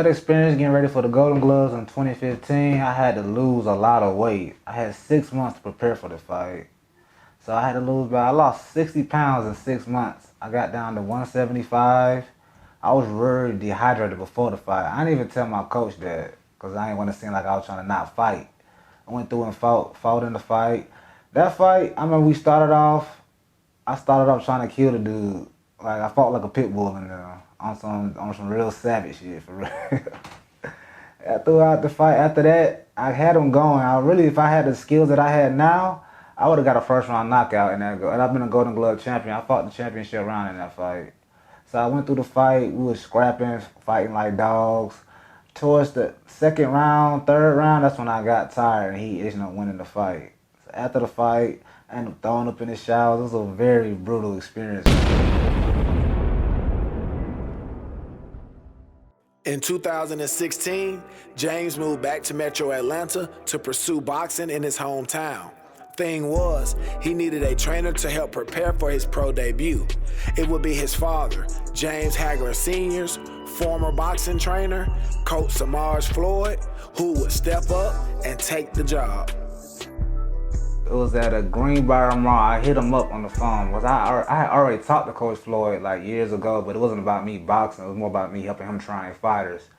That experience getting ready for the Golden Gloves in 2015, I had to lose a lot of weight. I had 6 months to prepare for the fight. So I had to lose, I lost 60 pounds in 6 months. I got down to 175. I was very dehydrated before the fight. I didn't even tell my coach that because I didn't want to seem like I was trying to not fight. I went through and fought in the fight. That fight, I remember I started off trying to kill the dude. Like, I fought like a pit bull in there on some real savage shit, for real. Throughout the fight, after that, I had him going. If I had the skills that I had now, I would have got a first round knockout in that. And I've been a Golden Glove champion. I fought the championship round in that fight. So I went through the fight. We was scrapping, fighting like dogs. Towards the second round, third round, that's when I got tired and he ended up winning the fight. So after the fight, I ended up throwing up in the showers. It was a very brutal experience. In 2016, James moved back to Metro Atlanta to pursue boxing in his hometown. Thing was, he needed a trainer to help prepare for his pro debut. It would be his father, James Hagler Jr.'s former boxing trainer, Coach Floyd, who would step up and take the job. It was at a Greenbrier Mall. I hit him up on the phone because I had already talked to Coach Floyd like years ago, but it wasn't about me boxing. It was more about me helping him train fighters.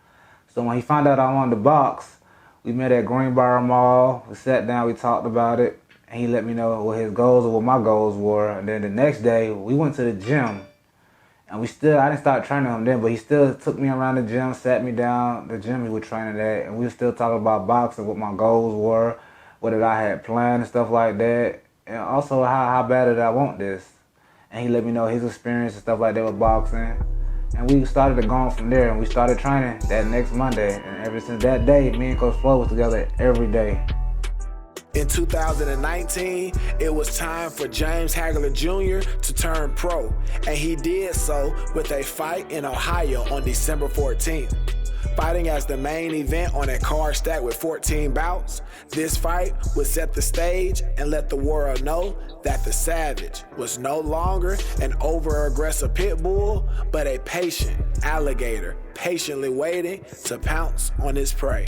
So when he found out I wanted to box, we met at Greenbrier Mall. We sat down, we talked about it, and he let me know what his goals and what my goals were. And then the next day, we went to the gym, and I didn't start training him then, but he still took me around the gym, sat me down, the gym he was training at, and we were still talking about boxing, what my goals were, what did I had planned and stuff like that, and also how bad did I want this. And he let me know his experience and stuff like that with boxing. And we started to go from there, and we started training that next Monday. And ever since that day, me and Coach Floyd was together every day. In 2019, it was time for James Hagler Jr. to turn pro, and he did so with a fight in Ohio on December 14th. Fighting as the main event on a card stacked with 14 bouts, this fight would set the stage and let the world know that the Savage was no longer an over-aggressive pit bull, but a patient alligator patiently waiting to pounce on his prey.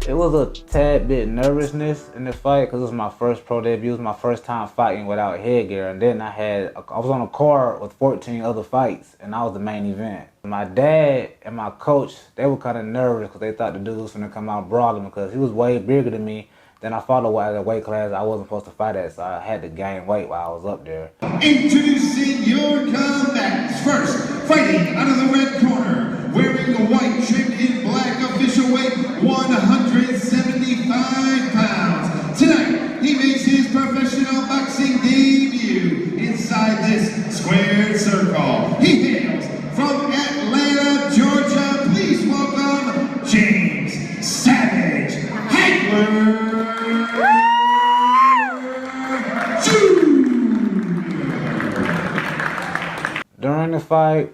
It was a tad bit nervousness in the fight because it was my first pro debut. It was my first time fighting without headgear. And then I was on a card with 14 other fights, and I was the main event. My dad and my coach, they were kind of nervous because they thought the dude was going to come out brawling because he was way bigger than me. Then I fought at a weight class I wasn't supposed to fight at, so I had to gain weight while I was up there. Introducing your combatants. First, fighting out of the red corner, wearing the white trimmed in black, official weight 175 pounds. Tonight, he makes his professional boxing debut inside this squared circle. He hails from Atlanta, Georgia. Please welcome James Savage Hagler Jr. During the fight,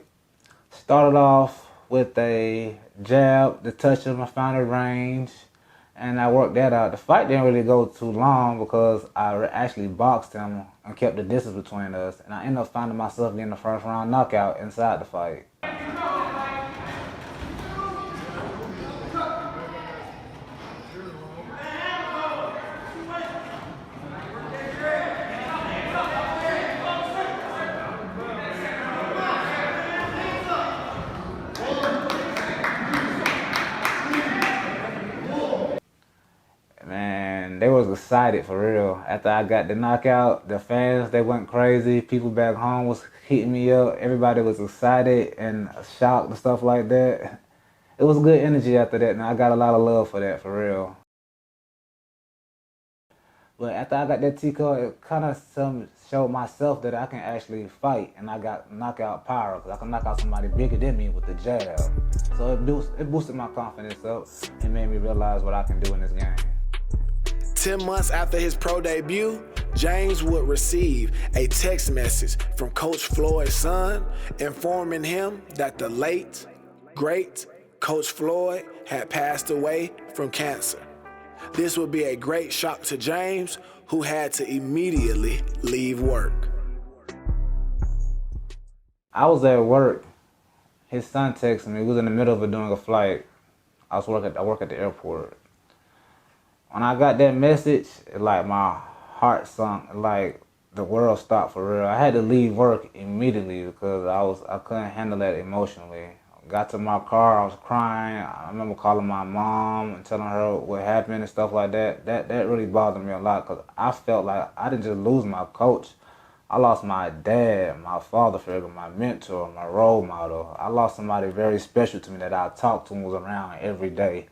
started off with a jab, the touch him, I found a range, and I worked that out. The fight didn't really go too long because I actually boxed him and kept the distance between us, and I ended up finding myself getting the first round knockout inside the fight. They was excited for real. After I got the knockout, the fans, they went crazy. People back home was hitting me up. Everybody was excited and shocked and stuff like that. It was good energy after that, and I got a lot of love for that, for real. But after I got that T-card, it kind of showed myself that I can actually fight, and I got knockout power, because I can knock out somebody bigger than me with the jab. So it boosted my confidence up and made me realize what I can do in this game. 10 months after his pro debut, James would receive a text message from Coach Floyd's son informing him that the late, great Coach Floyd had passed away from cancer. This would be a great shock to James, who had to immediately leave work. I was at work, his son texted me. We was in the middle of doing a flight. I work at the airport. When I got that message, like my heart sunk. Like the world stopped for real. I had to leave work immediately because I couldn't handle that emotionally. Got to my car, I was crying. I remember calling my mom and telling her what happened and stuff like that. That really bothered me a lot because I felt like I didn't just lose my coach. I lost my dad, my father figure, my mentor, my role model. I lost somebody very special to me that I talked to and was around every day.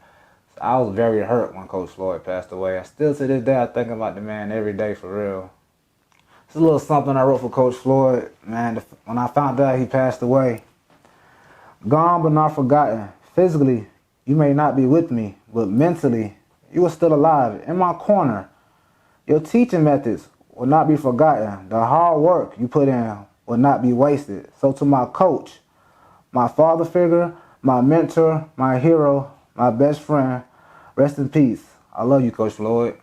So I was very hurt when Coach Floyd passed away. I still to this day I think about the man every day for real. It's a little something I wrote for Coach Floyd, man. When I found out he passed away, gone but not forgotten. Physically, you may not be with me, but mentally, you are still alive, in my corner. Your teaching methods will not be forgotten. The hard work you put in will not be wasted. So to my coach, my father figure, my mentor, my hero, my best friend, rest in peace. I love you, Coach Floyd.